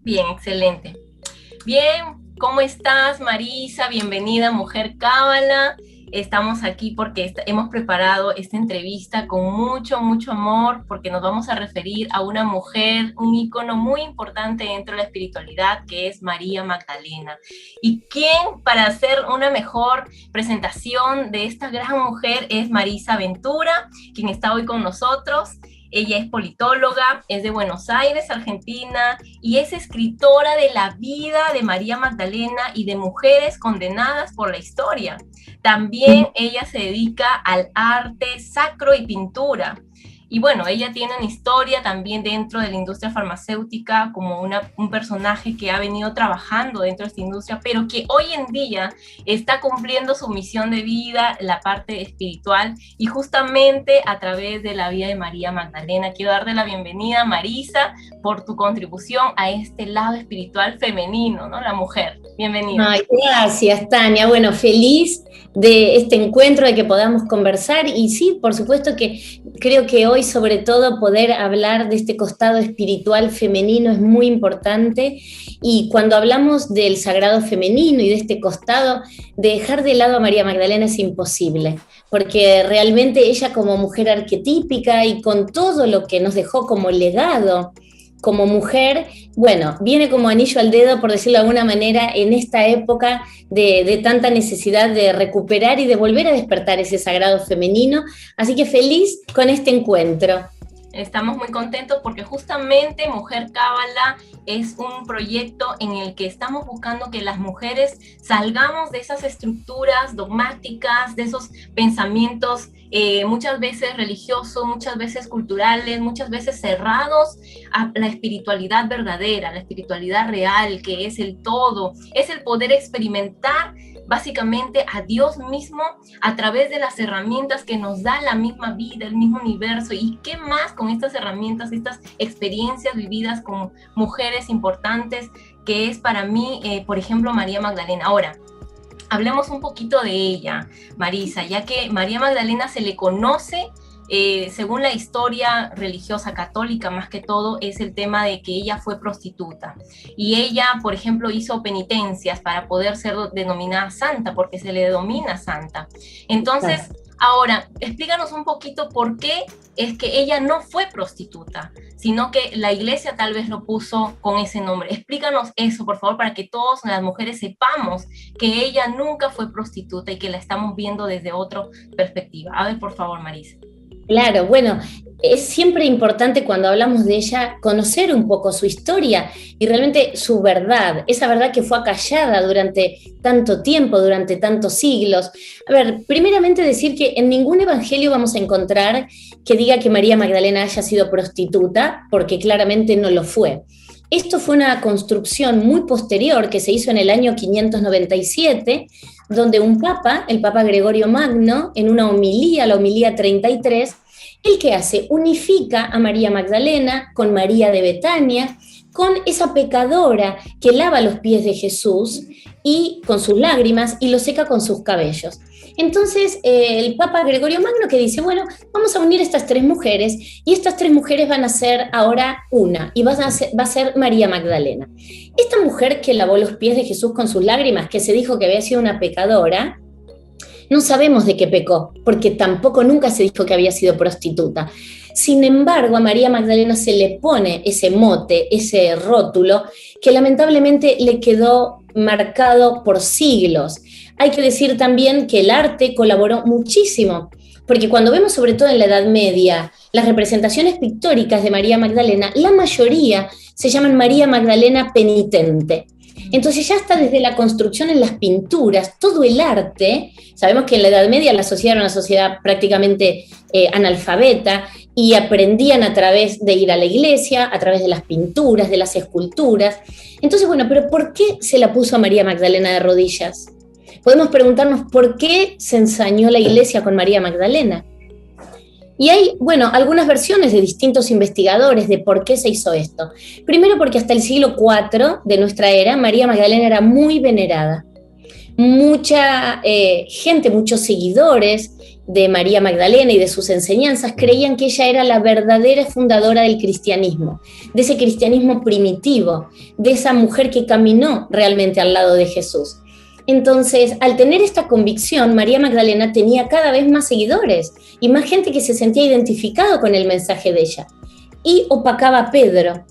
Bien, excelente. Bien, ¿cómo estás, Marisa? Bienvenida, Mujer Cábala. Estamos aquí porque hemos preparado esta entrevista con mucho, mucho amor, porque nos vamos a referir a una mujer, un ícono muy importante dentro de la espiritualidad, que es María Magdalena. ¿Y quién para hacer una mejor presentación de esta gran mujer es Marisa Ventura, quien está hoy con nosotros? Ella es politóloga, es de Buenos Aires, Argentina, y es escritora de la vida de María Magdalena y de mujeres condenadas por la historia. También ella se dedica al arte sacro y pintura. Y bueno, ella tiene una historia también dentro de la industria farmacéutica como un personaje que ha venido trabajando dentro de esta industria, pero que hoy en día está cumpliendo su misión de vida, la parte espiritual, y justamente a través de la vida de María Magdalena. Quiero darle la bienvenida, Marisa, por tu contribución a este lado espiritual femenino, ¿no? La mujer. Bienvenida. Ay, gracias, Tania. Bueno, feliz de este encuentro, de que podamos conversar. Y sí, por supuesto que creo que hoy, sobre todo, poder hablar de este costado espiritual femenino es muy importante. Y cuando hablamos del sagrado femenino y de este costado, dejar de lado a María Magdalena es imposible, porque realmente ella, como mujer arquetípica y con todo lo que nos dejó como legado como mujer, bueno, viene como anillo al dedo, por decirlo de alguna manera, en esta época de tanta necesidad de recuperar y de volver a despertar ese sagrado femenino. Así que feliz con este encuentro. Estamos muy contentos porque justamente Mujer Cábala es un proyecto en el que estamos buscando que las mujeres salgamos de esas estructuras dogmáticas, de esos pensamientos muchas veces religiosos, muchas veces culturales, muchas veces cerrados a la espiritualidad verdadera, la espiritualidad real, que es el todo, es el poder experimentar básicamente a Dios mismo a través de las herramientas que nos da la misma vida, el mismo universo. Y qué más con estas herramientas, estas experiencias vividas con mujeres importantes, que es para mí, por ejemplo, María Magdalena. Ahora, hablemos un poquito de ella, Marisa, ya que María Magdalena se le conoce, según la historia religiosa católica, más que todo, es el tema de que ella fue prostituta. Y ella, por ejemplo, hizo penitencias para poder ser denominada santa, porque se le denomina santa. Entonces, ahora, explícanos un poquito por qué es que ella no fue prostituta, sino que la iglesia tal vez lo puso con ese nombre. Explícanos eso, por favor, para que todas las mujeres sepamos que ella nunca fue prostituta y que la estamos viendo desde otra perspectiva. A ver, por favor, Marisa. Claro, bueno, es siempre importante cuando hablamos de ella conocer un poco su historia y realmente su verdad, esa verdad que fue acallada durante tanto tiempo, durante tantos siglos. A ver, primeramente decir que en ningún evangelio vamos a encontrar que diga que María Magdalena haya sido prostituta, porque claramente no lo fue. Esto fue una construcción muy posterior que se hizo en el año 597, donde un papa, el Papa Gregorio Magno, en una homilía, la homilía 33, ¿el que hace? Unifica a María Magdalena con María de Betania, con esa pecadora que lava los pies de Jesús y con sus lágrimas y lo seca con sus cabellos. Entonces el Papa Gregorio Magno que dice, bueno, vamos a unir estas tres mujeres y estas tres mujeres van a ser ahora una y va a ser María Magdalena. Esta mujer que lavó los pies de Jesús con sus lágrimas, que se dijo que había sido una pecadora, no sabemos de qué pecó, porque tampoco nunca se dijo que había sido prostituta. Sin embargo, a María Magdalena se le pone ese mote, ese rótulo, que lamentablemente le quedó marcado por siglos. Hay que decir también que el arte colaboró muchísimo, porque cuando vemos sobre todo en la Edad Media las representaciones pictóricas de María Magdalena, la mayoría se llaman María Magdalena penitente. Entonces ya está desde la construcción en las pinturas, todo el arte. Sabemos que en la Edad Media la sociedad era una sociedad prácticamente analfabeta y aprendían a través de ir a la iglesia, a través de las pinturas, de las esculturas. Entonces, bueno, pero ¿por qué se la puso a María Magdalena de rodillas? Podemos preguntarnos por qué se ensañó la iglesia con María Magdalena. Y hay, bueno, algunas versiones de distintos investigadores de por qué se hizo esto. Primero porque hasta el siglo IV de nuestra era, María Magdalena era muy venerada. Mucha gente, muchos seguidores de María Magdalena y de sus enseñanzas, creían que ella era la verdadera fundadora del cristianismo, de ese cristianismo primitivo, de esa mujer que caminó realmente al lado de Jesús. Entonces, al tener esta convicción, María Magdalena tenía cada vez más seguidores y más gente que se sentía identificado con el mensaje de ella. Y opacaba a Pedro,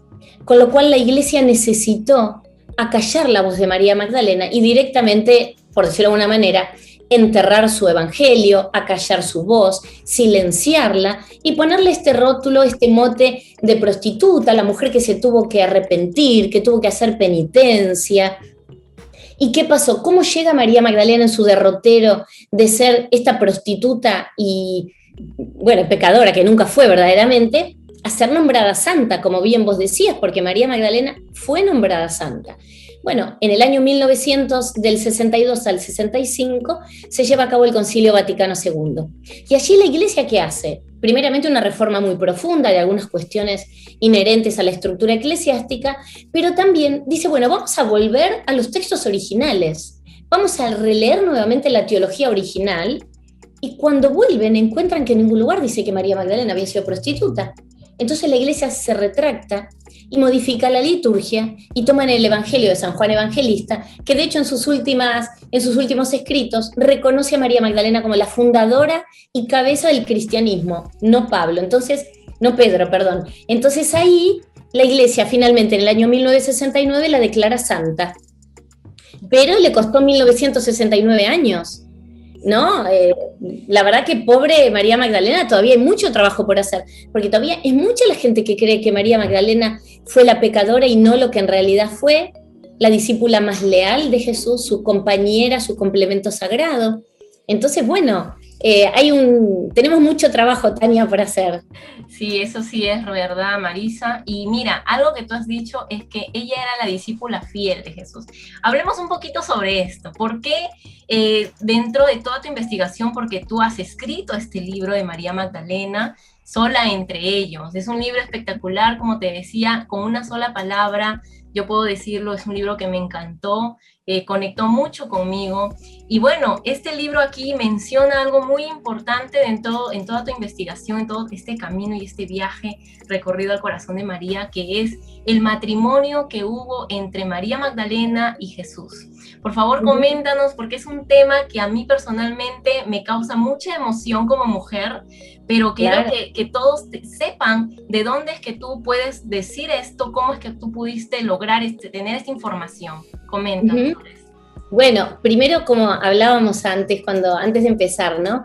con lo cual la iglesia necesitó acallar la voz de María Magdalena y directamente, por decirlo de alguna manera, enterrar su evangelio, acallar su voz, silenciarla y ponerle este rótulo, este mote de prostituta, la mujer que se tuvo que arrepentir, que tuvo que hacer penitencia. ¿Y qué pasó? ¿Cómo llega María Magdalena en su derrotero de ser esta prostituta y, bueno, pecadora, que nunca fue verdaderamente, a ser nombrada santa, como bien vos decías, porque María Magdalena fue nombrada santa? Bueno, en el año 1900, del 62 al 65, se lleva a cabo el Concilio Vaticano II. Y allí la Iglesia, ¿qué hace? Primeramente una reforma muy profunda de algunas cuestiones inherentes a la estructura eclesiástica, pero también dice, bueno, vamos a volver a los textos originales, vamos a releer nuevamente la teología original, y cuando vuelven encuentran que en ningún lugar dice que María Magdalena había sido prostituta. Entonces la Iglesia se retracta y modifica la liturgia y toman el Evangelio de San Juan Evangelista, que de hecho en sus últimos escritos reconoce a María Magdalena como la fundadora y cabeza del cristianismo, no Pedro, perdón. Entonces ahí la Iglesia finalmente en el año 1969 la declara santa, pero le costó 1969 años. ¿No? La verdad que pobre María Magdalena, todavía hay mucho trabajo por hacer, porque todavía es mucha la gente que cree que María Magdalena fue la pecadora y no lo que en realidad fue la discípula más leal de Jesús, su compañera, su complemento sagrado. Entonces, bueno, tenemos mucho trabajo, Tania, por hacer. Sí, eso sí es verdad, Marisa. Y mira, algo que tú has dicho es que ella era la discípula fiel de Jesús. Hablemos un poquito sobre esto. ¿Por qué dentro de toda tu investigación, porque tú has escrito este libro de María Magdalena, sola entre ellos? Es un libro espectacular, como te decía, con una sola palabra, yo puedo decirlo, es un libro que me encantó, conectó mucho conmigo. Y bueno, este libro aquí menciona algo muy importante en toda tu investigación, en todo este camino y este viaje recorrido al corazón de María, que es el matrimonio que hubo entre María Magdalena y Jesús. Por favor, coméntanos, porque es un tema que a mí personalmente me causa mucha emoción como mujer, pero quiero que todos sepan de dónde es que tú puedes decir esto, cómo es que tú pudiste lograr tener esta información. Coméntanos. Bueno, primero, como hablábamos antes de empezar, ¿no?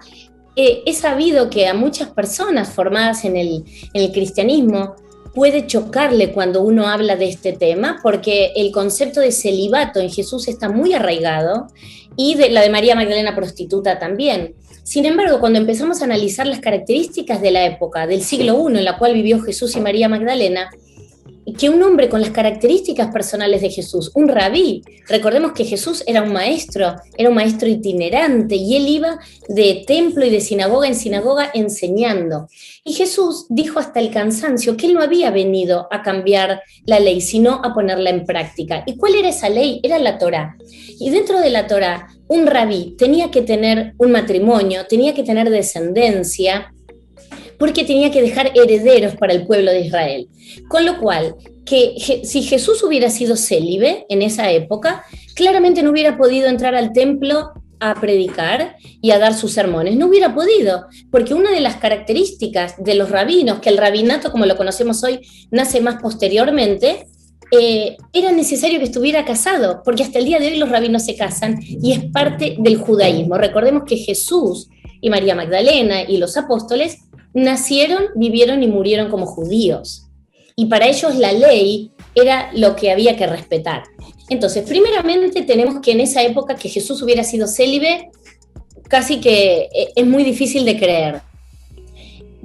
He sabido que a muchas personas formadas en el cristianismo puede chocarle cuando uno habla de este tema, porque el concepto de celibato en Jesús está muy arraigado, y la de María Magdalena prostituta también. Sin embargo, cuando empezamos a analizar las características de la época, del siglo I, en la cual vivió Jesús y María Magdalena, que un hombre con las características personales de Jesús, un rabí, recordemos que Jesús era un maestro itinerante, y él iba de templo y de sinagoga en sinagoga enseñando. Y Jesús dijo hasta el cansancio que él no había venido a cambiar la ley, sino a ponerla en práctica. ¿Y cuál era esa ley? Era la Torá. Y dentro de la Torá, un rabí tenía que tener un matrimonio, tenía que tener descendencia, porque tenía que dejar herederos para el pueblo de Israel. Con lo cual, si Jesús hubiera sido célibe en esa época, claramente no hubiera podido entrar al templo a predicar y a dar sus sermones. No hubiera podido, porque una de las características de los rabinos, que el rabinato como lo conocemos hoy nace más posteriormente, era necesario que estuviera casado, porque hasta el día de hoy los rabinos se casan y es parte del judaísmo. Recordemos que Jesús y María Magdalena y los apóstoles nacieron, vivieron y murieron como judíos. Y para ellos la ley era lo que había que respetar. Entonces, primeramente tenemos que en esa época que Jesús hubiera sido célibe, casi que es muy difícil de creer.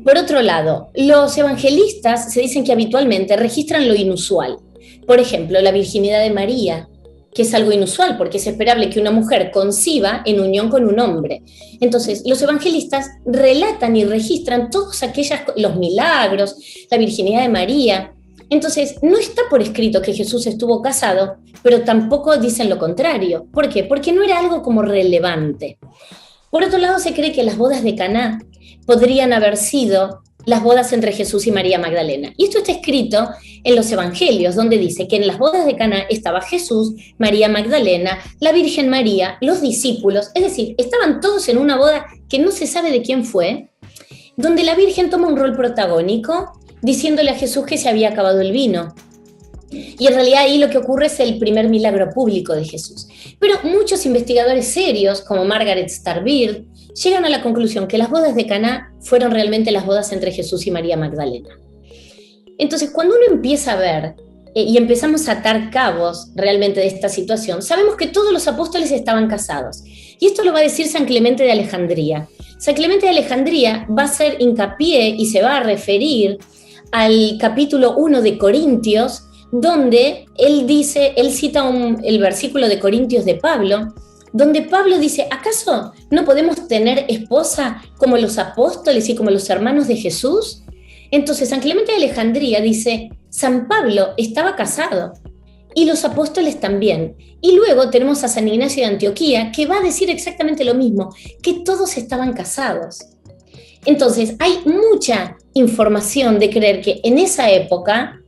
Por otro lado, los evangelistas se dicen que habitualmente registran lo inusual. Por ejemplo, la virginidad de María, que es algo inusual, porque es esperable que una mujer conciba en unión con un hombre. Entonces, los evangelistas relatan y registran todos los milagros, la virginidad de María. Entonces, no está por escrito que Jesús estuvo casado, pero tampoco dicen lo contrario. ¿Por qué? Porque no era algo como relevante. Por otro lado, se cree que las bodas de Caná podrían haber sido las bodas entre Jesús y María Magdalena. Y esto está escrito en los Evangelios, donde dice que en las bodas de Caná estaba Jesús, María Magdalena, la Virgen María, los discípulos, es decir, estaban todos en una boda que no se sabe de quién fue, donde la Virgen toma un rol protagónico, diciéndole a Jesús que se había acabado el vino. Y en realidad ahí lo que ocurre es el primer milagro público de Jesús. Pero muchos investigadores serios, como Margaret Starr-Beard, llegan a la conclusión que las bodas de Caná fueron realmente las bodas entre Jesús y María Magdalena. Entonces, cuando uno empieza a ver y empezamos a atar cabos realmente de esta situación, sabemos que todos los apóstoles estaban casados. Y esto lo va a decir San Clemente de Alejandría. San Clemente de Alejandría va a hacer hincapié y se va a referir al capítulo 1 de Corintios, donde él cita el versículo de Corintios de Pablo, donde Pablo dice, ¿acaso no podemos tener esposa como los apóstoles y como los hermanos de Jesús? Entonces San Clemente de Alejandría dice, San Pablo estaba casado y los apóstoles también. Y luego tenemos a San Ignacio de Antioquía, que va a decir exactamente lo mismo, que todos estaban casados. Entonces hay mucha información de creer que en esa época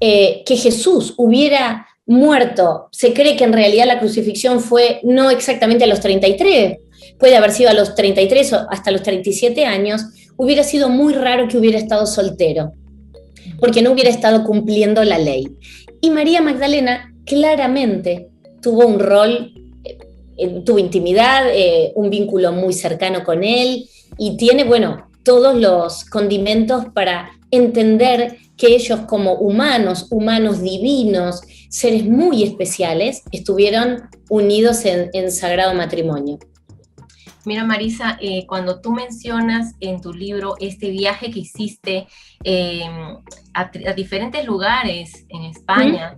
que Jesús hubiera muerto, se cree que en realidad la crucifixión fue no exactamente a los 33, puede haber sido a los 33 o hasta los 37 años, hubiera sido muy raro que hubiera estado soltero, porque no hubiera estado cumpliendo la ley. Y María Magdalena claramente tuvo un rol, tuvo intimidad, un vínculo muy cercano con él, y tiene, bueno, todos los condimentos para entender que ellos como humanos divinos, seres muy especiales, estuvieron unidos en sagrado matrimonio. Mira, Marisa, cuando tú mencionas en tu libro este viaje que hiciste a diferentes lugares en España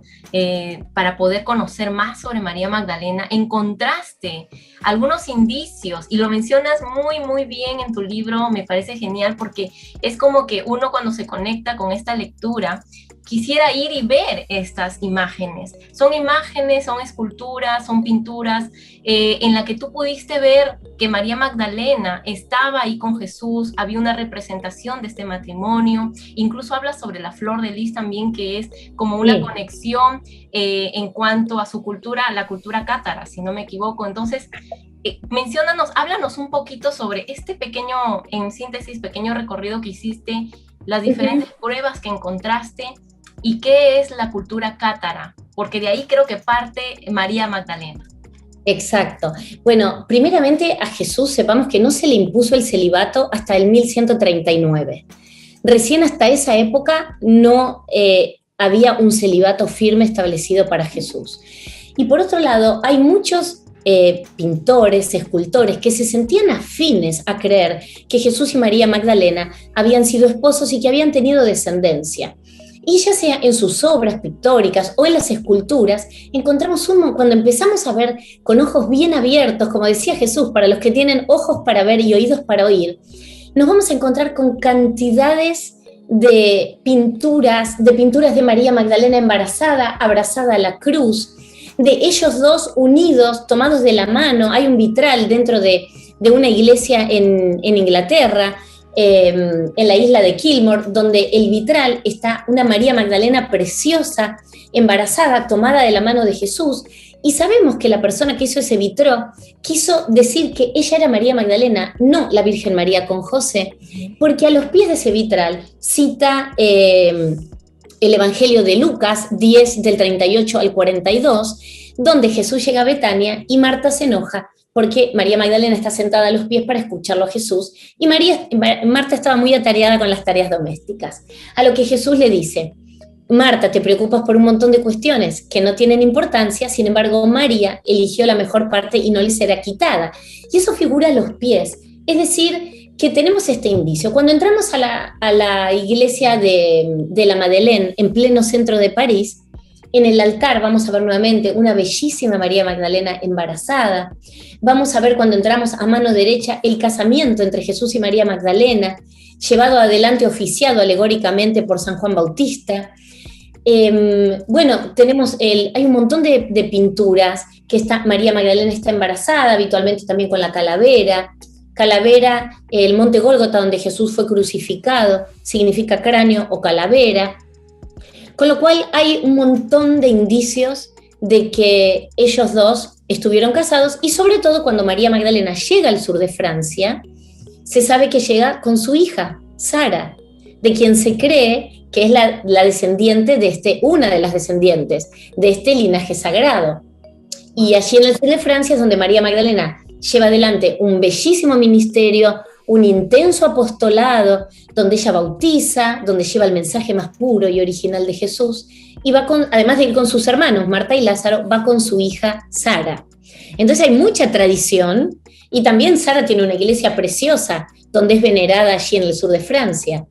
para poder conocer más sobre María Magdalena, encontraste algunos indicios y lo mencionas muy, muy bien en tu libro. Me parece genial porque es como que uno cuando se conecta con esta lectura quisiera ir y ver estas imágenes. Son imágenes, son esculturas, son pinturas en la que tú pudiste ver que María Magdalena estaba ahí con Jesús, había una representación de este matrimonio, incluso habla sobre la flor de lis también, que es como una conexión en cuanto a su cultura, la cultura cátara, si no me equivoco. Entonces, háblanos un poquito sobre este pequeño, en síntesis, pequeño recorrido que hiciste, las diferentes pruebas que encontraste y qué es la cultura cátara, porque de ahí creo que parte María Magdalena. Exacto. Bueno, primeramente a Jesús sepamos que no se le impuso el celibato hasta el 1139. Recién hasta esa época no había un celibato firme establecido para Jesús. Y por otro lado, hay muchos pintores, escultores que se sentían afines a creer que Jesús y María Magdalena habían sido esposos y que habían tenido descendencia. Y ya sea en sus obras pictóricas o en las esculturas, encontramos cuando empezamos a ver con ojos bien abiertos, como decía Jesús, para los que tienen ojos para ver y oídos para oír, nos vamos a encontrar con cantidades de pinturas de María Magdalena embarazada, abrazada a la cruz, de ellos dos unidos, tomados de la mano. Hay un vitral dentro de una iglesia en Inglaterra, en la isla de Kilmore, donde el vitral está una María Magdalena preciosa, embarazada, tomada de la mano de Jesús, y sabemos que la persona que hizo ese vitró quiso decir que ella era María Magdalena, no la Virgen María con José, porque a los pies de ese vitral cita el Evangelio de Lucas 10 del 38 al 42, donde Jesús llega a Betania y Marta se enoja porque María Magdalena está sentada a los pies para escucharlo a Jesús, y Marta estaba muy atareada con las tareas domésticas. A lo que Jesús le dice, Marta, te preocupas por un montón de cuestiones que no tienen importancia, sin embargo María eligió la mejor parte y no le será quitada. Y eso figura a los pies, es decir, que tenemos este indicio. Cuando entramos a la iglesia de la Madeleine, en pleno centro de París, en el altar vamos a ver nuevamente una bellísima María Magdalena embarazada. Vamos a ver cuando entramos a mano derecha el casamiento entre Jesús y María Magdalena, llevado adelante, oficiado alegóricamente por San Juan Bautista. Bueno, hay un montón de pinturas que María Magdalena está embarazada, habitualmente también con la calavera. Calavera, el monte Gólgota donde Jesús fue crucificado, significa cráneo o calavera. Con lo cual hay un montón de indicios de que ellos dos estuvieron casados, y sobre todo cuando María Magdalena llega al sur de Francia, se sabe que llega con su hija, Sara, de quien se cree que es la descendiente de una de las descendientes de este linaje sagrado. Y allí en el sur de Francia es donde María Magdalena lleva adelante un bellísimo ministerio, un intenso apostolado, donde ella bautiza, donde lleva el mensaje más puro y original de Jesús, y va además de ir con sus hermanos, Marta y Lázaro, va con su hija Sara. Entonces hay mucha tradición, y también Sara tiene una iglesia preciosa, donde es venerada allí en el sur de Francia.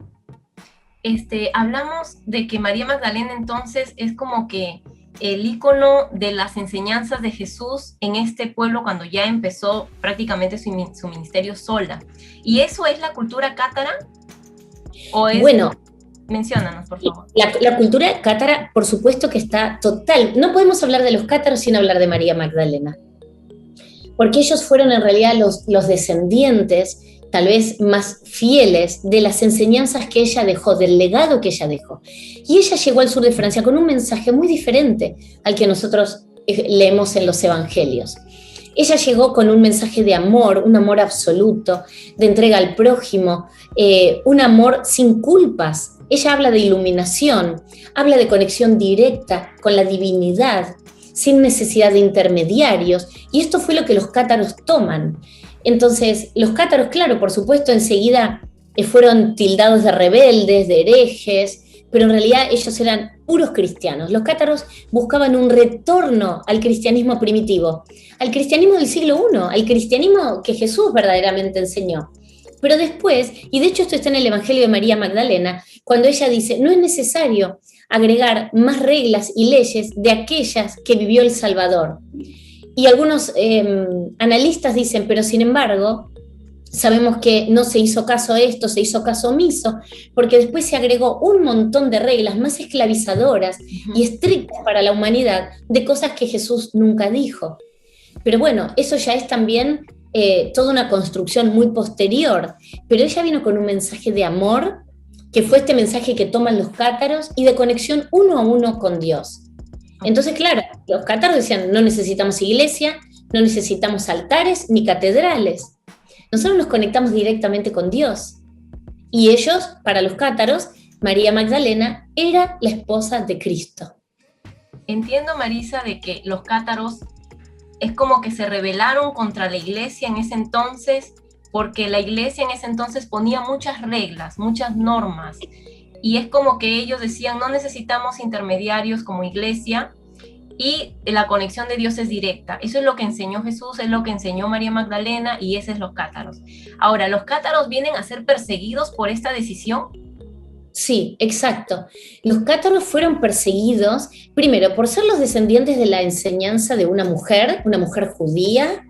Hablamos de que María Magdalena entonces es como que el ícono de las enseñanzas de Jesús en este pueblo cuando ya empezó prácticamente su ministerio sola. ¿Y eso es la cultura cátara? ¿O es... Bueno, menciónanos, por favor. La cultura cátara, por supuesto que está total. No podemos hablar de los cátaros sin hablar de María Magdalena, porque ellos fueron en realidad los descendientes tal vez más fieles de las enseñanzas que ella dejó, del legado que ella dejó. Y ella llegó al sur de Francia con un mensaje muy diferente al que nosotros leemos en los evangelios. Ella llegó con un mensaje de amor, un amor absoluto, de entrega al prójimo, un amor sin culpas. Ella habla de iluminación, habla de conexión directa con la divinidad, sin necesidad de intermediarios, y esto fue lo que los cátaros toman. Entonces, los cátaros, claro, por supuesto, enseguida fueron tildados de rebeldes, de herejes, pero en realidad ellos eran puros cristianos. Los cátaros buscaban un retorno al cristianismo primitivo, al cristianismo del siglo I, al cristianismo que Jesús verdaderamente enseñó. Pero después, y de hecho esto está en el Evangelio de María Magdalena, cuando ella dice, no es necesario agregar más reglas y leyes de aquellas que vivió el Salvador. Y algunos analistas dicen, pero sin embargo, sabemos que no se hizo caso a esto, se hizo caso omiso, porque después se agregó un montón de reglas más esclavizadoras y estrictas para la humanidad, de cosas que Jesús nunca dijo. Pero bueno, eso ya es también toda una construcción muy posterior, pero ella vino con un mensaje de amor, que fue este mensaje que toman los cátaros, y de conexión uno a uno con Dios. Entonces, claro, los cátaros decían, no necesitamos iglesia, no necesitamos altares ni catedrales. Nosotros nos conectamos directamente con Dios. Y ellos, para los cátaros, María Magdalena era la esposa de Cristo. Entiendo, Marisa, de que los cátaros es como que se rebelaron contra la iglesia en ese entonces, porque la iglesia en ese entonces ponía muchas reglas, muchas normas, y es como que ellos decían, no necesitamos intermediarios como iglesia, y la conexión de Dios es directa. Eso es lo que enseñó Jesús, es lo que enseñó María Magdalena, y ese es los cátaros. Ahora, ¿los cátaros vienen a ser perseguidos por esta decisión? Sí, exacto. Los cátaros fueron perseguidos, primero, por ser los descendientes de la enseñanza de una mujer judía,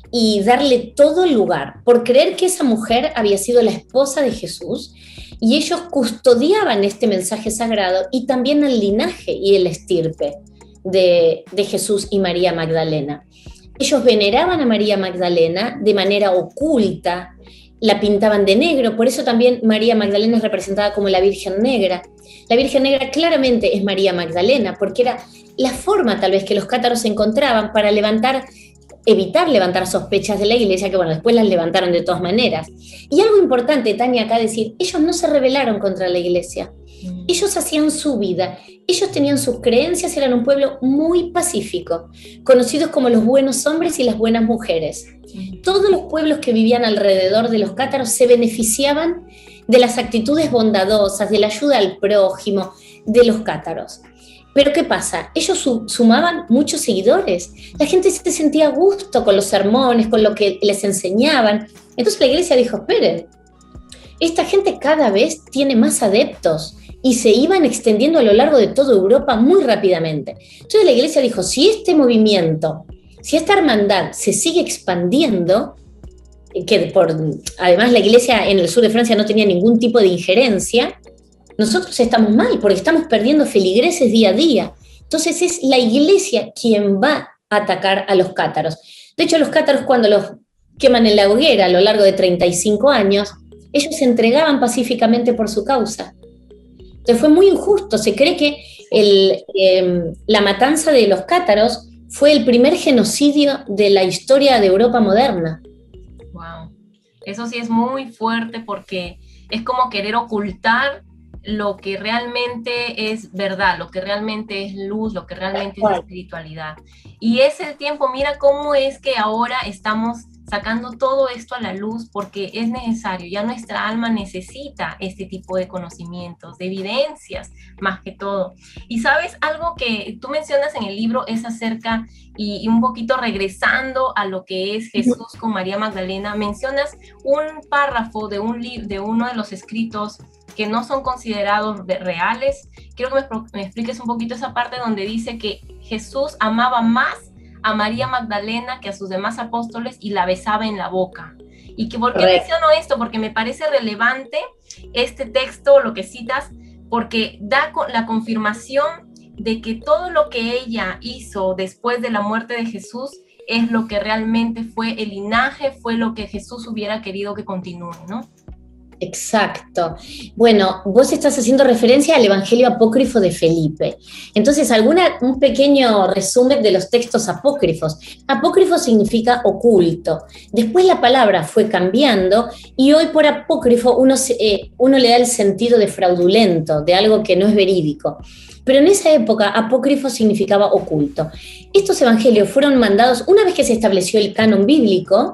y darle todo el lugar, por creer que esa mujer había sido la esposa de Jesús, y ellos custodiaban este mensaje sagrado y también el linaje y el estirpe de Jesús y María Magdalena. Ellos veneraban a María Magdalena de manera oculta, la pintaban de negro, por eso también María Magdalena es representada como la Virgen Negra. La Virgen Negra claramente es María Magdalena, porque era la forma tal vez que los cátaros encontraban para evitar levantar sospechas de la iglesia, que bueno, después las levantaron de todas maneras. Y algo importante, Tania, acá decir, ellos no se rebelaron contra la iglesia, ellos hacían su vida, ellos tenían sus creencias, eran un pueblo muy pacífico, conocidos como los buenos hombres y las buenas mujeres. Todos los pueblos que vivían alrededor de los cátaros se beneficiaban de las actitudes bondadosas, de la ayuda al prójimo, de los cátaros. Pero ¿qué pasa? Ellos sumaban muchos seguidores. La gente se sentía a gusto con los sermones, con lo que les enseñaban. Entonces la iglesia dijo, esperen, esta gente cada vez tiene más adeptos, y se iban extendiendo a lo largo de toda Europa muy rápidamente. Entonces la iglesia dijo, si este movimiento, si esta hermandad se sigue expandiendo, además la iglesia en el sur de Francia no tenía ningún tipo de injerencia, nosotros estamos mal, porque estamos perdiendo feligreses día a día. Entonces es la iglesia quien va a atacar a los cátaros. De hecho, los cátaros, cuando queman en la hoguera a lo largo de 35 años, ellos se entregaban pacíficamente por su causa. Entonces fue muy injusto. Se cree que la matanza de los cátaros fue el primer genocidio de la historia de Europa moderna. Wow, eso sí es muy fuerte porque es como querer ocultar lo que realmente es verdad, lo que realmente es luz, lo que realmente es espiritualidad. Y es el tiempo, mira cómo es que ahora estamos sacando todo esto a la luz porque es necesario, ya nuestra alma necesita este tipo de conocimientos, de evidencias más que todo. Y sabes, algo que tú mencionas en el libro es acerca, y un poquito regresando a lo que es Jesús con María Magdalena, mencionas un párrafo de uno de los escritos que no son considerados reales. Quiero que me expliques un poquito esa parte donde dice que Jesús amaba más a María Magdalena que a sus demás apóstoles y la besaba en la boca. ¿Y que por qué menciono esto? Porque me parece relevante este texto, lo que citas, porque da la confirmación de que todo lo que ella hizo después de la muerte de Jesús es lo que realmente fue el linaje, fue lo que Jesús hubiera querido que continúe, ¿no? Exacto. Bueno, vos estás haciendo referencia al Evangelio apócrifo de Felipe. Entonces, un pequeño resumen de los textos apócrifos. Apócrifo significa oculto. Después la palabra fue cambiando y hoy por apócrifo uno le da el sentido de fraudulento, de algo que no es verídico. Pero en esa época apócrifo significaba oculto. Estos evangelios fueron mandados una vez que se estableció el canon bíblico,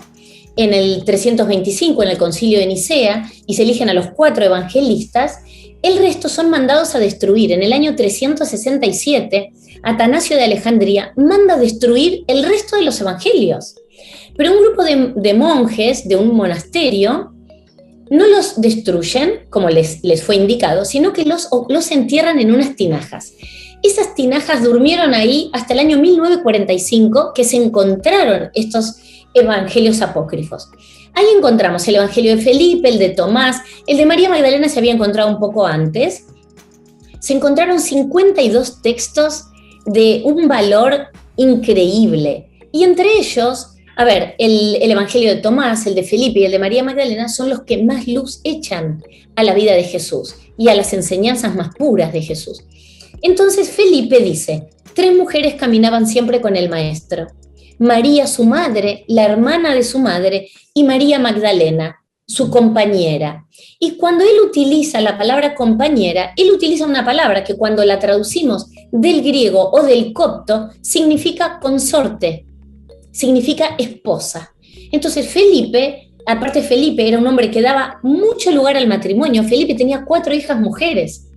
en el 325, en el Concilio de Nicea, y se eligen a los 4 evangelistas. El resto son mandados a destruir. En el año 367, Atanasio de Alejandría manda a destruir el resto de los evangelios. Pero un grupo de monjes de un monasterio no los destruyen, como les fue indicado, sino que los entierran en unas tinajas. Esas tinajas durmieron ahí hasta el año 1945, que se encontraron estos evangelios apócrifos. Ahí encontramos el evangelio de Felipe, el de Tomás, el de María Magdalena se había encontrado un poco antes. Se encontraron 52 textos de un valor increíble. Y entre ellos, el evangelio de Tomás, el de Felipe y el de María Magdalena son los que más luz echan a la vida de Jesús y a las enseñanzas más puras de Jesús. Entonces Felipe dice: 3 mujeres caminaban siempre con el maestro. María, su madre, la hermana de su madre, y María Magdalena, su compañera. Y cuando él utiliza la palabra compañera, él utiliza una palabra que cuando la traducimos del griego o del copto, significa consorte, significa esposa. Entonces Felipe era un hombre que daba mucho lugar al matrimonio. Felipe tenía 4 hijas mujeres,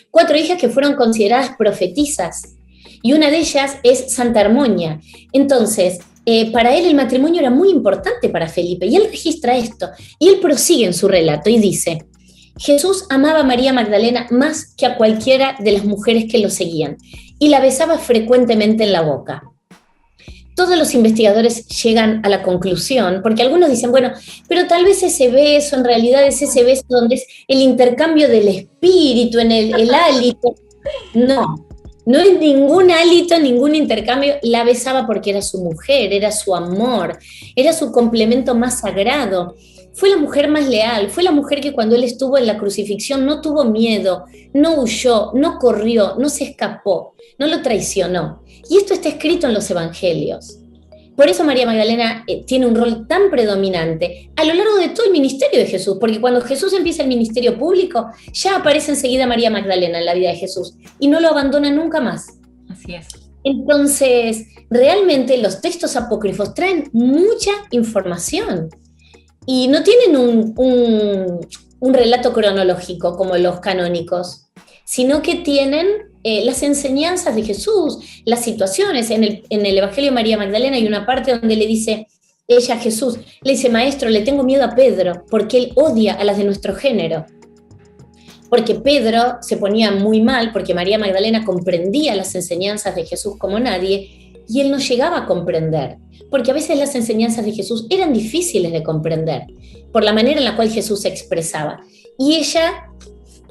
4 hijas que fueron consideradas profetisas. Y una de ellas es Santa Hermonia. Entonces, para él el matrimonio era muy importante para Felipe, y él registra esto, y él prosigue en su relato y dice: Jesús amaba a María Magdalena más que a cualquiera de las mujeres que lo seguían, y la besaba frecuentemente en la boca. Todos los investigadores llegan a la conclusión, porque algunos dicen, bueno, pero tal vez ese beso, en realidad es ese beso donde es el intercambio del espíritu, en el hálito. No es ningún hálito, ningún intercambio. La besaba porque era su mujer, era su amor, era su complemento más sagrado. Fue la mujer más leal, fue la mujer que cuando él estuvo en la crucifixión no tuvo miedo, no huyó, no corrió, no se escapó, no lo traicionó. Y esto está escrito en los evangelios. Por eso María Magdalena tiene un rol tan predominante a lo largo de todo el ministerio de Jesús, porque cuando Jesús empieza el ministerio público, ya aparece enseguida María Magdalena en la vida de Jesús y no lo abandona nunca más. Así es. Entonces, realmente los textos apócrifos traen mucha información y no tienen un relato cronológico como los canónicos, sino que tienen las enseñanzas de Jesús, las situaciones. En el Evangelio de María Magdalena hay una parte donde le dice ella a Jesús, le dice: Maestro, le tengo miedo a Pedro, porque él odia a las de nuestro género. Porque Pedro se ponía muy mal, porque María Magdalena comprendía las enseñanzas de Jesús como nadie, y él no llegaba a comprender, porque a veces las enseñanzas de Jesús eran difíciles de comprender, por la manera en la cual Jesús se expresaba. Y ella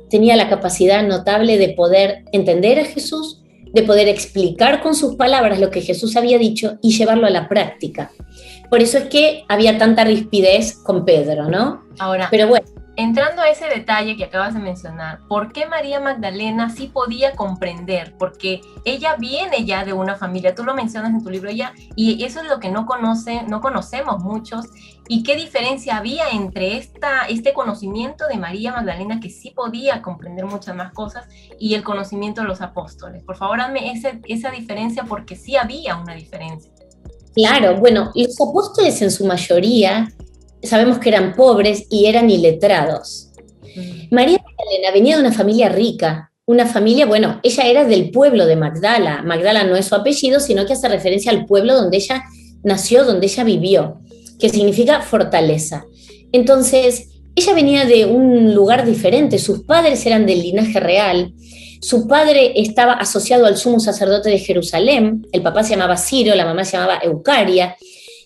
tenía la capacidad notable de poder entender a Jesús, de poder explicar con sus palabras lo que Jesús había dicho y llevarlo a la práctica. Por eso es que había tanta rispidez con Pedro, ¿no? Ahora, pero bueno, entrando a ese detalle que acabas de mencionar, ¿por qué María Magdalena sí podía comprender? Porque ella viene ya de una familia, tú lo mencionas en tu libro ya, y eso es lo que no conocemos muchos. ¿Y qué diferencia había entre este conocimiento de María Magdalena, que sí podía comprender muchas más cosas, y el conocimiento de los apóstoles? Por favor, hazme esa diferencia, porque sí había una diferencia. claro, bueno, los apóstoles en su mayoría sabemos que eran pobres y eran iletrados. María Magdalena venía de una familia rica, una familia, bueno, ella era del pueblo de Magdala. Magdala no es su apellido, sino que hace referencia al pueblo donde ella nació, donde ella vivió, que significa fortaleza. Entonces, ella venía de un lugar diferente, sus padres eran del linaje real, su padre estaba asociado al sumo sacerdote de Jerusalén, el papá se llamaba Ciro, la mamá se llamaba Eucaria,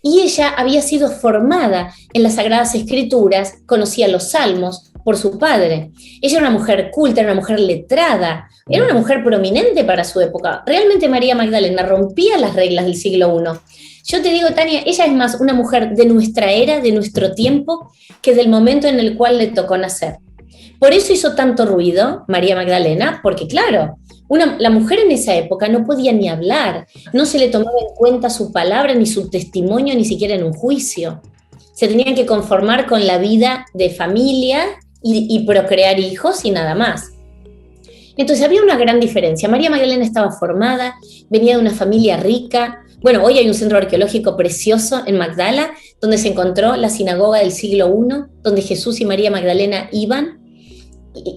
y ella había sido formada en las Sagradas Escrituras, conocía los salmos por su padre. Ella era una mujer culta, era una mujer letrada, era una mujer prominente para su época. Realmente María Magdalena rompía las reglas del siglo I. Yo te digo, Tania, ella es más una mujer de nuestra era, de nuestro tiempo, que del momento en el cual le tocó nacer. Por eso hizo tanto ruido María Magdalena, porque claro, la mujer en esa época no podía ni hablar, no se le tomaba en cuenta su palabra ni su testimonio, ni siquiera en un juicio. Se tenían que conformar con la vida de familia y procrear hijos y nada más. Entonces había una gran diferencia. María Magdalena estaba formada, venía de una familia rica. Bueno, hoy hay un centro arqueológico precioso en Magdala, donde se encontró la sinagoga del siglo I, donde Jesús y María Magdalena iban,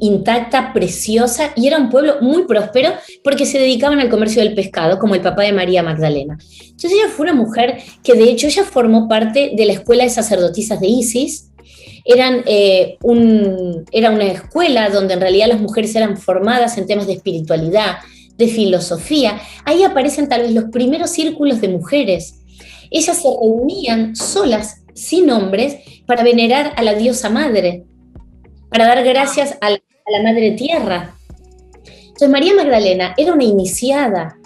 intacta, preciosa, y era un pueblo muy próspero porque se dedicaban al comercio del pescado, como el papá de María Magdalena. Entonces ella fue una mujer que de hecho ella formó parte de la escuela de sacerdotisas de Isis. Era una escuela donde en realidad las mujeres eran formadas en temas de espiritualidad, de filosofía. Ahí aparecen tal vez los primeros círculos de mujeres. Ellas se reunían solas, sin hombres, para venerar a la diosa madre, para dar gracias a la madre tierra. Entonces María Magdalena era una iniciada,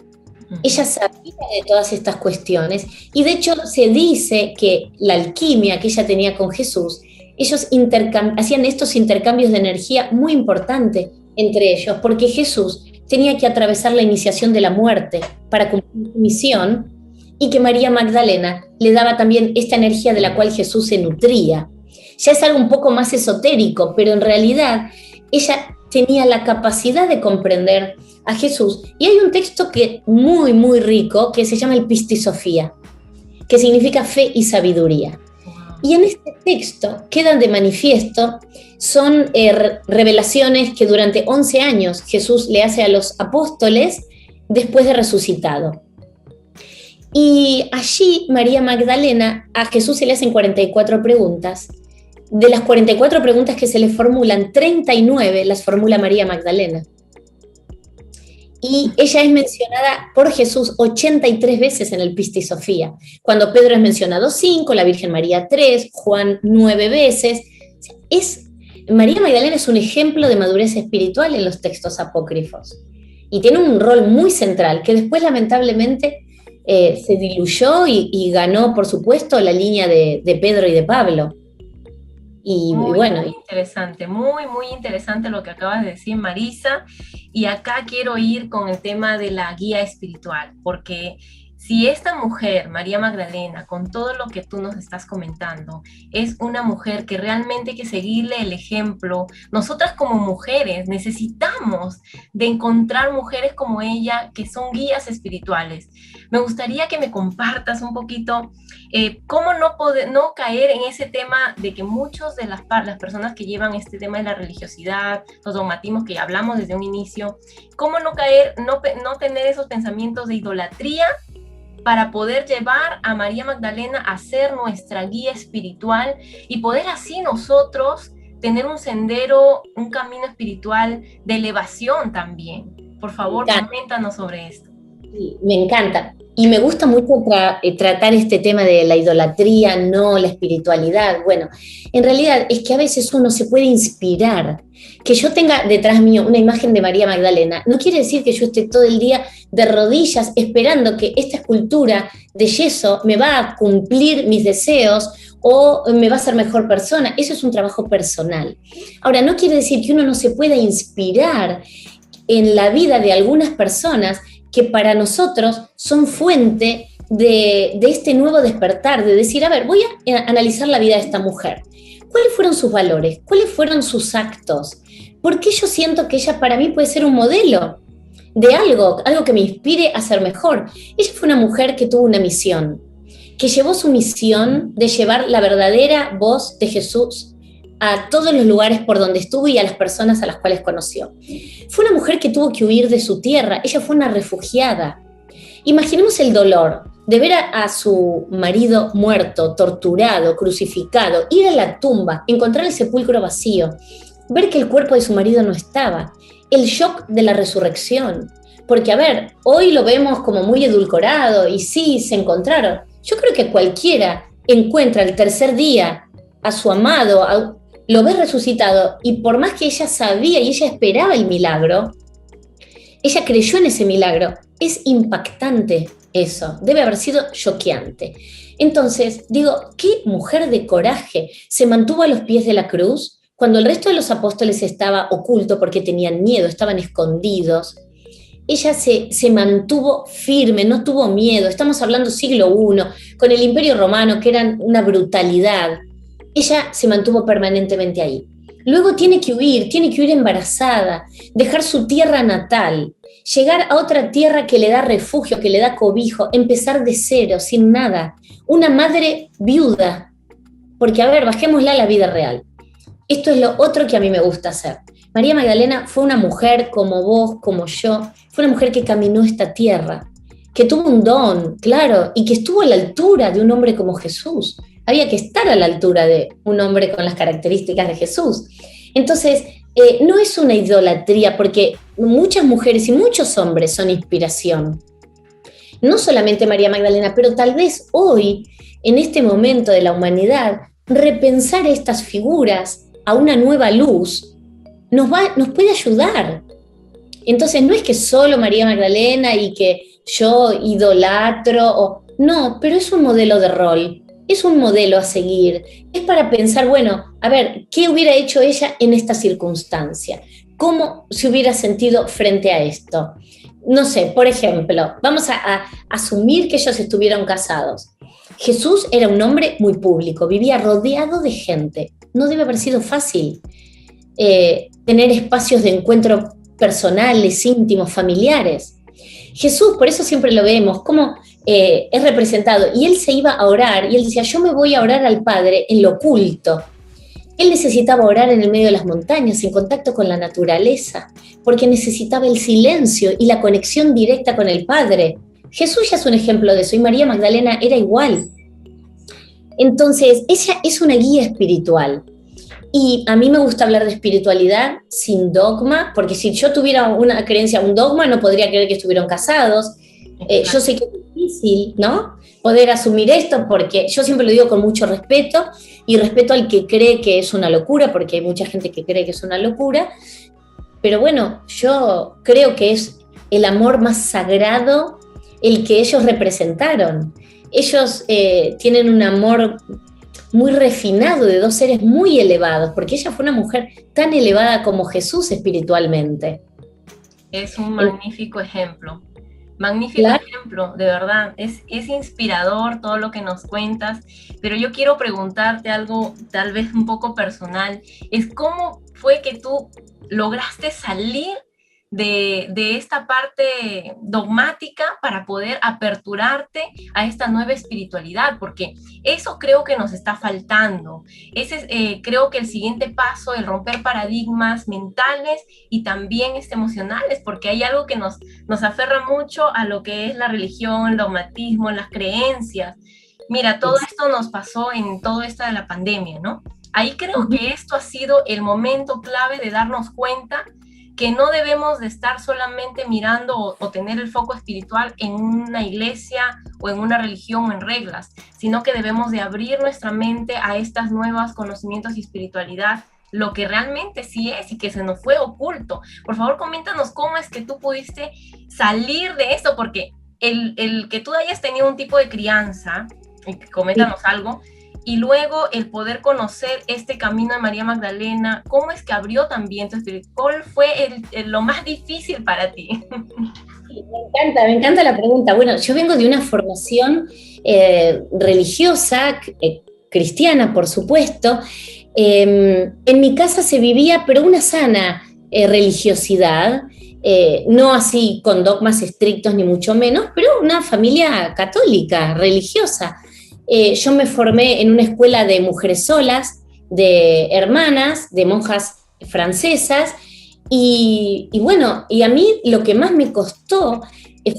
ella sabía de todas estas cuestiones, y de hecho se dice que la alquimia que ella tenía con Jesús, ellos hacían estos intercambios de energía muy importantes entre ellos, porque Jesús tenía que atravesar la iniciación de la muerte para cumplir su misión, y que María Magdalena le daba también esta energía de la cual Jesús se nutría. Ya es algo un poco más esotérico, pero en realidad ella tenía la capacidad de comprender a Jesús. Y hay un texto que muy, muy rico que se llama el Pistisofía, que significa fe y sabiduría. Y en este texto quedan de manifiesto, son revelaciones que durante 11 años Jesús le hace a los apóstoles después de resucitado. Y allí María Magdalena, a Jesús se le hacen 44 preguntas. De las 44 preguntas que se le formulan, 39 las formula María Magdalena. Y ella es mencionada por Jesús 83 veces en el Pistisofía. Cuando Pedro es mencionado 5, la Virgen María 3, Juan 9 veces. María Magdalena es un ejemplo de madurez espiritual en los textos apócrifos. Y tiene un rol muy central, que después lamentablemente se diluyó y ganó, por supuesto, la línea de Pedro y de Pablo. Muy interesante, muy, muy interesante lo que acabas de decir, Marisa. Y acá quiero ir con el tema de la guía espiritual, porque si esta mujer, María Magdalena, con todo lo que tú nos estás comentando, es una mujer que realmente hay que seguirle el ejemplo, nosotras como mujeres necesitamos de encontrar mujeres como ella que son guías espirituales. Me gustaría que me compartas un poquito cómo no caer en ese tema de que muchos de las personas que llevan este tema de la religiosidad, los dogmatismos que hablamos desde un inicio, cómo no caer, no tener esos pensamientos de idolatría para poder llevar a María Magdalena a ser nuestra guía espiritual y poder así nosotros tener un sendero, un camino espiritual de elevación también. Por favor, coméntanos sobre esto. Sí, me encanta. Y me gusta mucho tratar este tema de la idolatría, no la espiritualidad. Bueno, en realidad es que a veces uno se puede inspirar. Que yo tenga detrás mío una imagen de María Magdalena no quiere decir que yo esté todo el día de rodillas esperando que esta escultura de yeso me va a cumplir mis deseos o me va a hacer mejor persona. Eso es un trabajo personal. Ahora, no quiere decir que uno no se pueda inspirar en la vida de algunas personas que para nosotros son fuente de este nuevo despertar, de decir, a ver, voy a analizar la vida de esta mujer. ¿Cuáles fueron sus valores? ¿Cuáles fueron sus actos? ¿Por qué yo siento que ella para mí puede ser un modelo de algo que me inspire a ser mejor? Ella fue una mujer que tuvo una misión, que llevó su misión de llevar la verdadera voz de Jesús a todos los lugares por donde estuvo y a las personas a las cuales conoció. Fue una mujer que tuvo que huir de su tierra, ella fue una refugiada. Imaginemos el dolor de ver a su marido muerto, torturado, crucificado, ir a la tumba, encontrar el sepulcro vacío, ver que el cuerpo de su marido no estaba, el shock de la resurrección. Porque, a ver, hoy lo vemos como muy edulcorado y sí, se encontraron. Yo creo que cualquiera encuentra el tercer día a su amado, lo ve resucitado, y por más que ella sabía y ella esperaba el milagro, ella creyó en ese milagro. Es impactante eso, debe haber sido choqueante. Entonces, digo, qué mujer de coraje, se mantuvo a los pies de la cruz cuando el resto de los apóstoles estaba oculto porque tenían miedo, estaban escondidos. Ella se mantuvo firme, no tuvo miedo. Estamos hablando siglo I, con el Imperio Romano, que era una brutalidad. Ella se mantuvo permanentemente ahí. Luego tiene que huir embarazada, dejar su tierra natal, llegar a otra tierra que le da refugio, que le da cobijo, empezar de cero, sin nada. Una madre viuda. Porque, a ver, bajémosla a la vida real. Esto es lo otro que a mí me gusta hacer. María Magdalena fue una mujer como vos, como yo, fue una mujer que caminó esta tierra, que tuvo un don, claro, y que estuvo a la altura de un hombre como Jesús. Había que estar a la altura de un hombre con las características de Jesús. Entonces, no es una idolatría, porque muchas mujeres y muchos hombres son inspiración. No solamente María Magdalena, pero tal vez hoy, en este momento de la humanidad, repensar estas figuras a una nueva luz nos puede ayudar. Entonces, no es que solo María Magdalena y que yo idolatro, no, pero es un modelo de rol. Es un modelo a seguir, es para pensar, bueno, a ver, ¿qué hubiera hecho ella en esta circunstancia? ¿Cómo se hubiera sentido frente a esto? No sé, por ejemplo, vamos a asumir que ellos estuvieron casados. Jesús era un hombre muy público, vivía rodeado de gente. No debe haber sido fácil tener espacios de encuentro personales, íntimos, familiares. Jesús, por eso siempre lo vemos, como es representado, y él se iba a orar, y él decía, yo me voy a orar al Padre en lo oculto. Él necesitaba orar en el medio de las montañas, en contacto con la naturaleza, porque necesitaba el silencio y la conexión directa con el Padre. Jesús ya es un ejemplo de eso, y María Magdalena era igual. Entonces, ella es una guía espiritual. Y a mí me gusta hablar de espiritualidad sin dogma, porque si yo tuviera una creencia, un dogma, no podría creer que estuvieron casados. Yo sé que es difícil, ¿no?, poder asumir esto, porque yo siempre lo digo con mucho respeto, y respeto al que cree que es una locura, porque hay mucha gente que cree que es una locura, pero bueno, yo creo que es el amor más sagrado el que ellos representaron. Ellos tienen un amor muy refinado de dos seres muy elevados, porque ella fue una mujer tan elevada como Jesús espiritualmente. Es un magnífico ejemplo. Magnífico ejemplo, de verdad, es inspirador todo lo que nos cuentas, pero yo quiero preguntarte algo tal vez un poco personal, es cómo fue que tú lograste salir de esta parte dogmática para poder aperturarte a esta nueva espiritualidad, porque eso creo que nos está faltando. Ese es, creo que el siguiente paso, el romper paradigmas mentales y también emocionales, porque hay algo que nos aferra mucho a lo que es la religión, el dogmatismo, las creencias. Mira, todo esto nos pasó en todo esto de la pandemia, ¿no? Ahí creo que esto ha sido el momento clave de darnos cuenta que no debemos de estar solamente mirando o tener el foco espiritual en una iglesia o en una religión o en reglas, sino que debemos de abrir nuestra mente a estos nuevos conocimientos y espiritualidad, lo que realmente sí es y que se nos fue oculto. Por favor, coméntanos cómo es que tú pudiste salir de esto, porque el que tú hayas tenido un tipo de crianza, coméntanos algo, y luego el poder conocer este camino de María Magdalena, ¿cómo es que abrió también tu espíritu? ¿Cuál fue lo más difícil para ti? Me encanta la pregunta. Bueno, yo vengo de una formación religiosa, cristiana, por supuesto. En mi casa se vivía, pero una sana religiosidad, no así con dogmas estrictos ni mucho menos, pero una familia católica, religiosa. Yo me formé en una escuela de mujeres solas, de hermanas, de monjas francesas, y bueno, y a mí lo que más me costó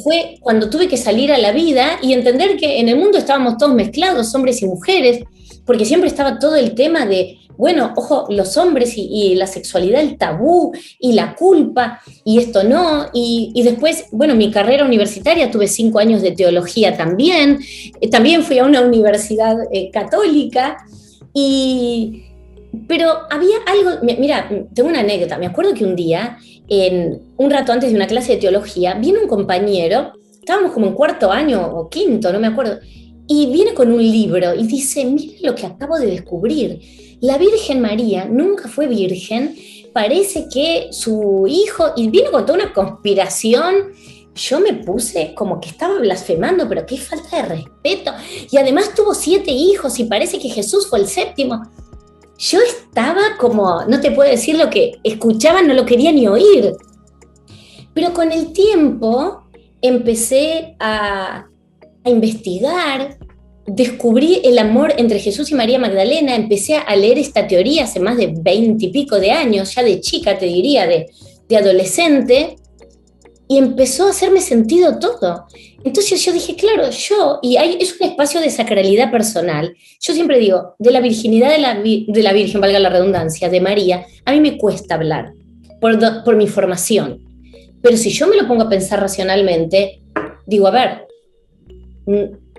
fue cuando tuve que salir a la vida y entender que en el mundo estábamos todos mezclados, hombres y mujeres, porque siempre estaba todo el tema de, bueno, ojo, los hombres y la sexualidad, el tabú y la culpa, y esto no, y después, bueno, mi carrera universitaria, tuve 5 años de teología también, también fui a una universidad católica, pero había algo, mira, tengo una anécdota, me acuerdo que un día, un rato antes de una clase de teología, vino un compañero, estábamos como en 4º año o 5º, no me acuerdo, y viene con un libro y dice, miren lo que acabo de descubrir, la Virgen María nunca fue virgen, parece que su hijo, y vino con toda una conspiración. Yo me puse como que estaba blasfemando, pero qué falta de respeto, y además tuvo 7 hijos y parece que Jesús fue el 7º. Yo estaba como, no te puedo decir lo que escuchaba, no lo quería ni oír, pero con el tiempo empecé a investigar, descubrí el amor entre Jesús y María Magdalena, empecé a leer esta teoría hace más de 20 y pico de años, ya de chica te diría, de adolescente, y empezó a hacerme sentido todo. Entonces yo dije, claro, es un espacio de sacralidad personal. Yo siempre digo, de la virginidad de la Virgen, valga la redundancia, de María, a mí me cuesta hablar por mi formación. Pero si yo me lo pongo a pensar racionalmente, digo, a ver,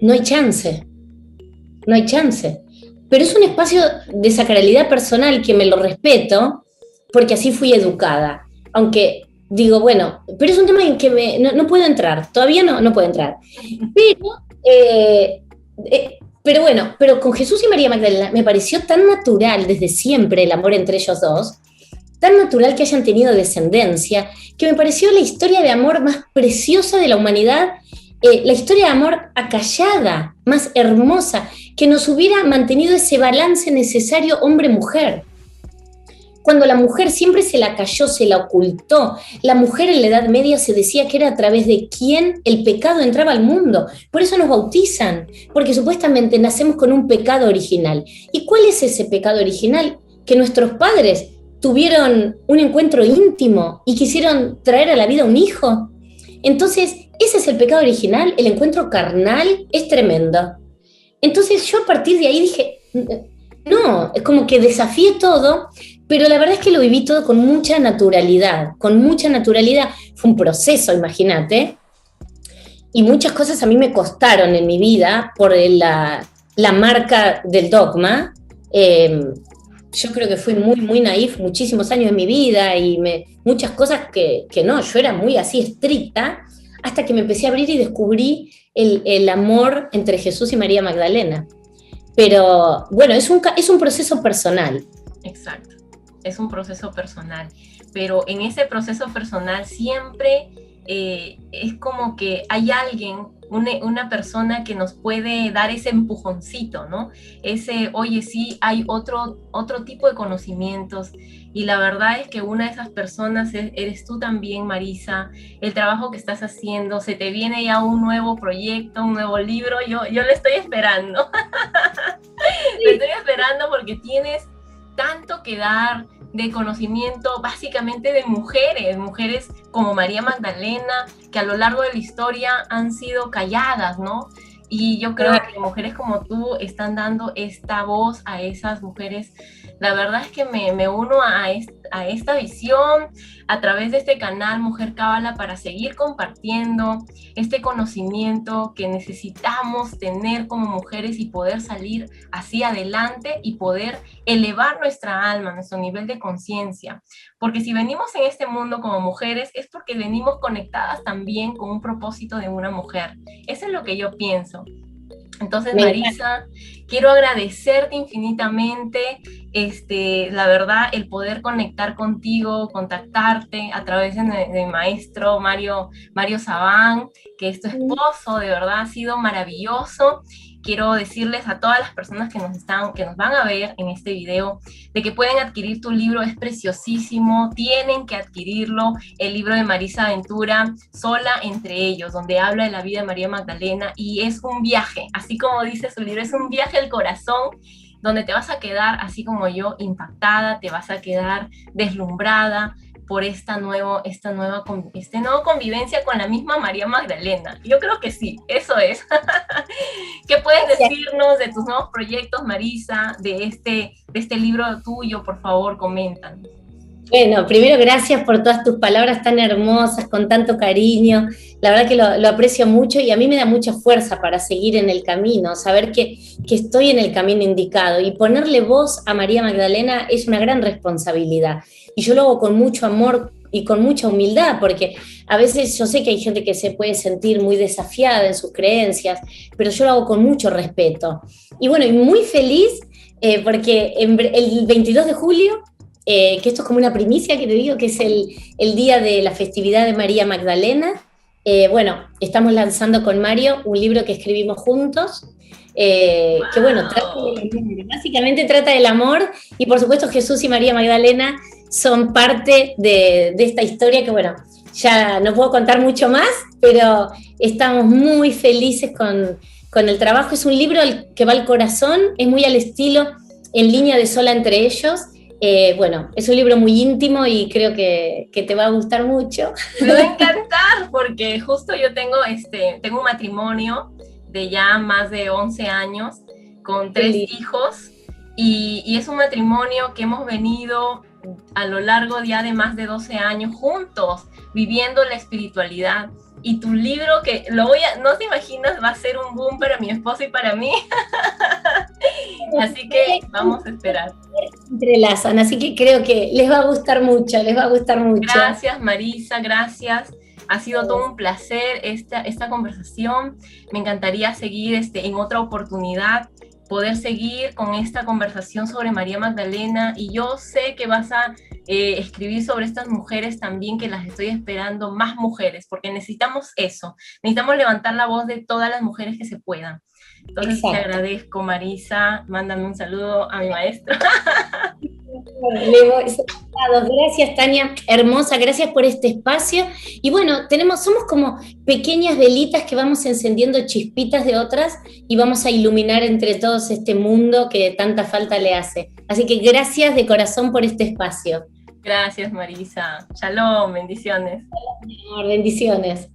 no hay chance. Pero es un espacio de sacralidad personal que me lo respeto porque así fui educada. Aunque digo, bueno, pero es un tema en que no puedo entrar, todavía no puedo entrar. Pero bueno, pero con Jesús y María Magdalena me pareció tan natural desde siempre el amor entre ellos dos, tan natural que hayan tenido descendencia, que me pareció la historia de amor más preciosa de la humanidad, la historia de amor acallada, más hermosa, que nos hubiera mantenido ese balance necesario hombre-mujer. Cuando la mujer siempre se la calló, se la ocultó, la mujer en la Edad Media se decía que era a través de quien el pecado entraba al mundo. Por eso nos bautizan, porque supuestamente nacemos con un pecado original. ¿Y cuál es ese pecado original? Que nuestros padres tuvieron un encuentro íntimo y quisieron traer a la vida un hijo. Entonces, ese es el pecado original, el encuentro carnal es tremendo. Entonces yo a partir de ahí dije, no, es como que desafié todo, pero la verdad es que lo viví todo con mucha naturalidad, Fue un proceso, imagínate, y muchas cosas a mí me costaron en mi vida por la marca del dogma. Yo creo que fui muy naif muchísimos años de mi vida y muchas cosas que no, yo era muy así estricta, hasta que me empecé a abrir y descubrí el amor entre Jesús y María Magdalena. Pero bueno, es un proceso personal. Exacto, es un proceso personal, pero en ese proceso personal siempre es como que hay alguien, una persona que nos puede dar ese empujoncito, ¿no? Oye, sí, hay otro tipo de conocimientos, y la verdad es que una de esas personas eres tú también, Marisa. El trabajo que estás haciendo, se te viene ya un nuevo proyecto, un nuevo libro, yo lo estoy esperando. Lo estoy esperando porque tienes tanto que dar de conocimiento, básicamente de mujeres como María Magdalena, que a lo largo de la historia han sido calladas, ¿no? Y yo creo que mujeres como tú están dando esta voz a esas mujeres. La verdad es que me uno a esta visión a través de este canal Mujer Cábala para seguir compartiendo este conocimiento que necesitamos tener como mujeres y poder salir hacia adelante y poder elevar nuestra alma, nuestro nivel de conciencia. Porque si venimos en este mundo como mujeres es porque venimos conectadas también con un propósito de una mujer. Eso es lo que yo pienso. Entonces, Marisa, quiero agradecerte infinitamente, la verdad, el poder conectar contigo, contactarte a través de mi maestro Mario Sabán, que es tu esposo, de verdad ha sido maravilloso. Quiero decirles a todas las personas que nos van a ver en este video, de que pueden adquirir tu libro, es preciosísimo, tienen que adquirirlo, el libro de Marisa Ventura, Sola entre ellos, donde habla de la vida de María Magdalena, y es un viaje, así como dice su libro, es un viaje al corazón, donde te vas a quedar, así como yo, impactada, te vas a quedar deslumbrada por esta nueva convivencia con la misma María Magdalena. Yo creo que sí, eso es. ¿Qué puedes decirnos de tus nuevos proyectos, Marisa, de este libro tuyo? Por favor, coméntanos. Bueno, primero gracias por todas tus palabras tan hermosas, con tanto cariño. La verdad que lo aprecio mucho y a mí me da mucha fuerza para seguir en el camino, saber que estoy en el camino indicado, y ponerle voz a María Magdalena es una gran responsabilidad. Y yo lo hago con mucho amor y con mucha humildad, porque a veces yo sé que hay gente que se puede sentir muy desafiada en sus creencias, pero yo lo hago con mucho respeto. Y bueno, y muy feliz porque el 22 de julio, que esto es como una primicia que te digo, que es el día de la festividad de María Magdalena. Bueno, estamos lanzando con Mario un libro que escribimos juntos, que bueno, básicamente trata del amor, y por supuesto Jesús y María Magdalena son parte de esta historia que, bueno, ya no puedo contar mucho más, pero estamos muy felices con el trabajo. Es un libro que va al corazón, es muy al estilo En línea de Sola entre ellos. Bueno, es un libro muy íntimo y creo que te va a gustar mucho. Me va a encantar, porque justo yo tengo un matrimonio de ya más de 11 años, con 3 hijos, y es un matrimonio que hemos venido a lo largo ya de más de 12 años juntos, viviendo la espiritualidad. Y tu libro, que no te imaginas, va a ser un boom para mi esposo y para mí. Así que vamos a esperar. Entrelazan, así que creo que les va a gustar mucho, les va a gustar mucho. Gracias, Marisa, gracias. Ha sido todo un placer esta conversación. Me encantaría seguir en otra oportunidad, poder seguir con esta conversación sobre María Magdalena, y yo sé que vas a escribir sobre estas mujeres también, que las estoy esperando, más mujeres, porque necesitamos eso, necesitamos levantar la voz de todas las mujeres que se puedan. Entonces, exacto, te agradezco, Marisa, mándame un saludo a mi maestro. Gracias, Tania, hermosa, gracias por este espacio. Y bueno, somos como pequeñas velitas que vamos encendiendo chispitas de otras, y vamos a iluminar entre todos este mundo que tanta falta le hace. Así que gracias de corazón por este espacio. Gracias, Marisa. Shalom, bendiciones. Shalom, bendiciones.